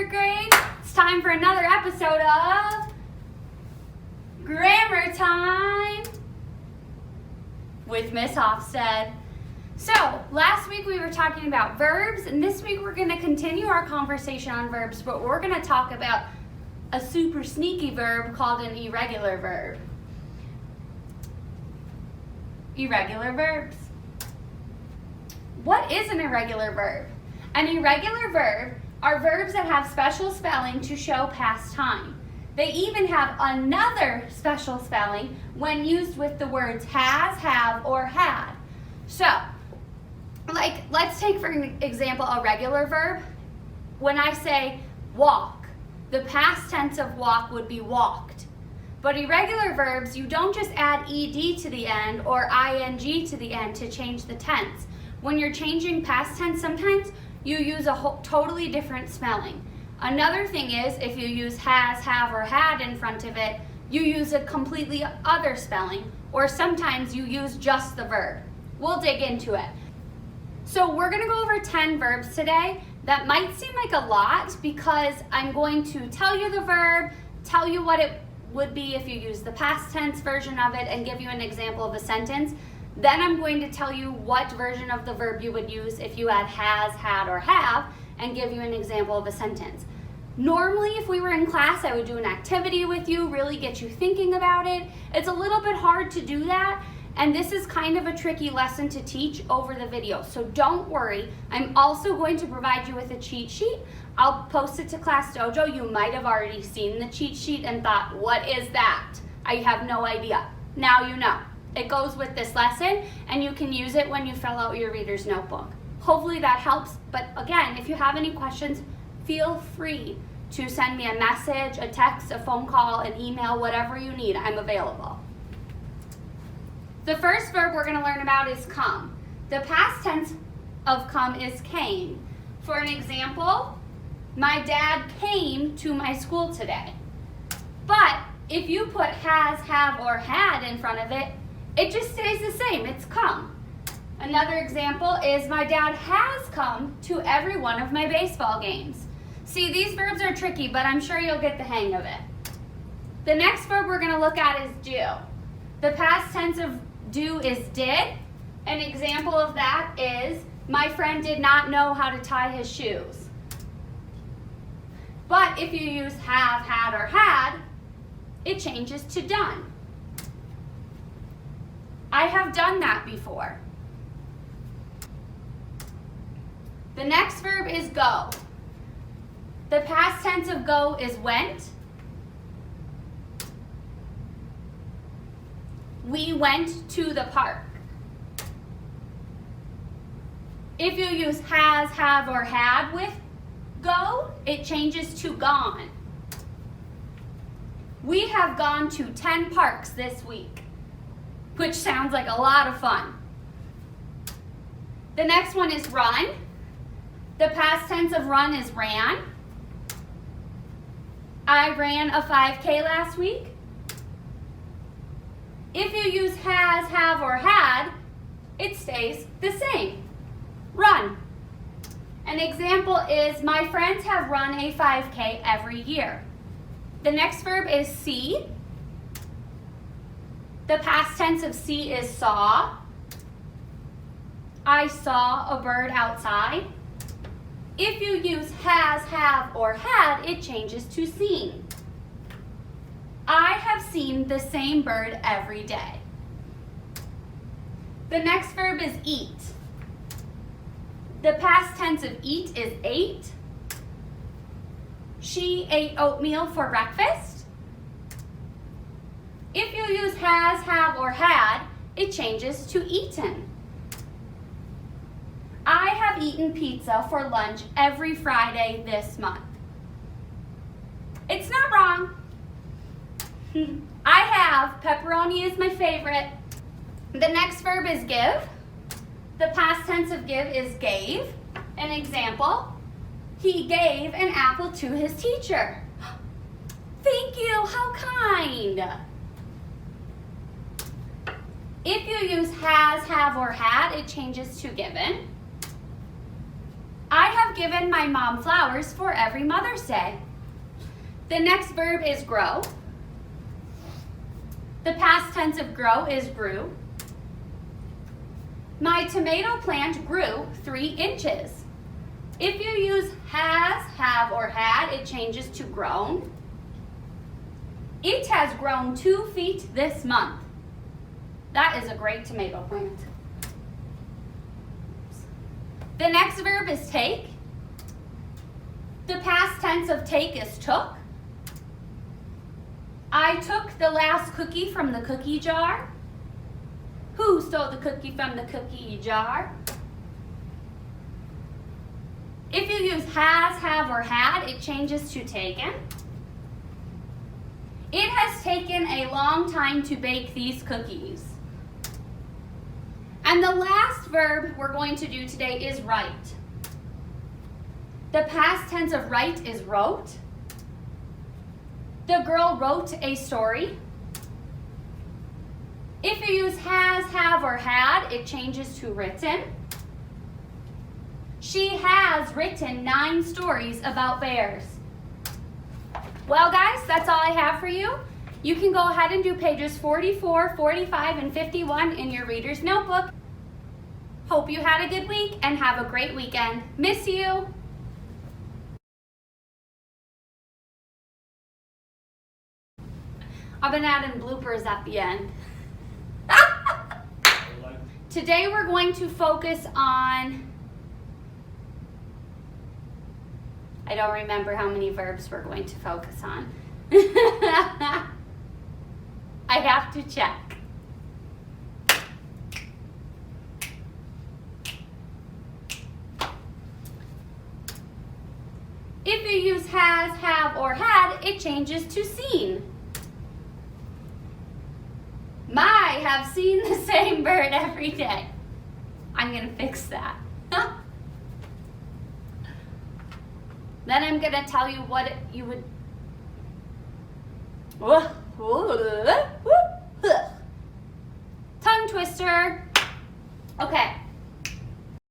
third grade. It's time for another episode of Grammar Time with Miss Hofstad. So, last week we were talking about verbs, and this week we're going to continue our conversation on verbs, but we're going to talk about a super sneaky verb called an irregular verb. Irregular verbs. What is an irregular verb? An irregular verb are verbs that have special spelling to show past time. They even have another special spelling when used with the words has, have, or had. So, let's take for example a regular verb. When I say walk, the past tense of walk would be walked. But irregular verbs, you don't just add ed to the end or ing to the end to change the tense. When you're changing past tense, sometimes you use a totally different spelling. Another thing is, if you use has, have, or had in front of it, you use a completely other spelling, or sometimes you use just the verb. We'll dig into it. So we're going to go over 10 verbs today. That might seem like a lot because I'm going to tell you the verb, tell you what it would be if you use the past tense version of it, and give you an example of a sentence. Then I'm going to tell you what version of the verb you would use if you had has, had, or have, and give you an example of a sentence. Normally, if we were in class, I would do an activity with you, really get you thinking about it. It's a little bit hard to do that, and this is kind of a tricky lesson to teach over the video. So don't worry, I'm also going to provide you with a cheat sheet. I'll post it to Class Dojo. You might have already seen the cheat sheet and thought, what is that? I have no idea. Now you know. It goes with this lesson, and you can use it when you fill out your reader's notebook. Hopefully that helps, but again, if you have any questions, feel free to send me a message, a text, a phone call, an email, whatever you need. I'm available. The first verb we're going to learn about is come. The past tense of come is came. For an example, my dad came to my school today. But if you put has, have, or had in front of it, it just stays the same. It's come. Another example is my dad has come to every one of my baseball games. See, these verbs are tricky, but I'm sure you'll get the hang of it. The next verb we're going to look at is do. The past tense of do is did. An example of that is my friend did not know how to tie his shoes. But if you use have, had, or had, it changes to done. I have done that before. The next verb is go. The past tense of go is went. We went to the park. If you use has, have, or had with go, it changes to gone. We have gone to 10 parks this week, which sounds like a lot of fun. The next one is run. The past tense of run is ran. I ran a 5K last week. If you use has, have, or had, it stays the same. Run. An example is my friends have run a 5K every year. The next verb is see. The past tense of see is saw. I saw a bird outside. If you use has, have, or had, it changes to seen. I have seen the same bird every day. The next verb is eat. The past tense of eat is ate. She ate oatmeal for breakfast. If you use has, have, or had, it changes to eaten. I have eaten pizza for lunch every Friday this month. It's not wrong. I have. Pepperoni is my favorite. The next verb is give. The past tense of give is gave. An example, he gave an apple to his teacher. Thank you, how kind. If you use has, have, or had, it changes to given. I have have given my mom flowers for every Mother's Day. The next verb is grow. The past tense of grow is grew. My tomato plant grew 3 inches. If you use has, have, or had, it changes to grown. It has grown 2 feet this month. That is a great tomato plant. The next verb is take. The past tense of take is took. I took the last cookie from the cookie jar. Who stole the cookie from the cookie jar? If you use has, have, or had, it changes to taken. It has taken a long time to bake these cookies. And the last verb we're going to do today is write. The past tense of write is wrote. The girl wrote a story. If you use has, have, or had, it changes to written. She has written 9 stories about bears. Well, guys, that's all I have for you. You can go ahead and do pages 44, 45, and 51 in your reader's notebook. Hope you had a good week and have a great weekend. Miss you. I've been adding bloopers at the end. Today we're going to focus on, I don't remember how many verbs we're going to focus on. I have to check. If you use has, have, or had, it changes to seen. My have seen the same bird every day. I'm going to fix that. Then I'm going to tell you what you would... Whoa.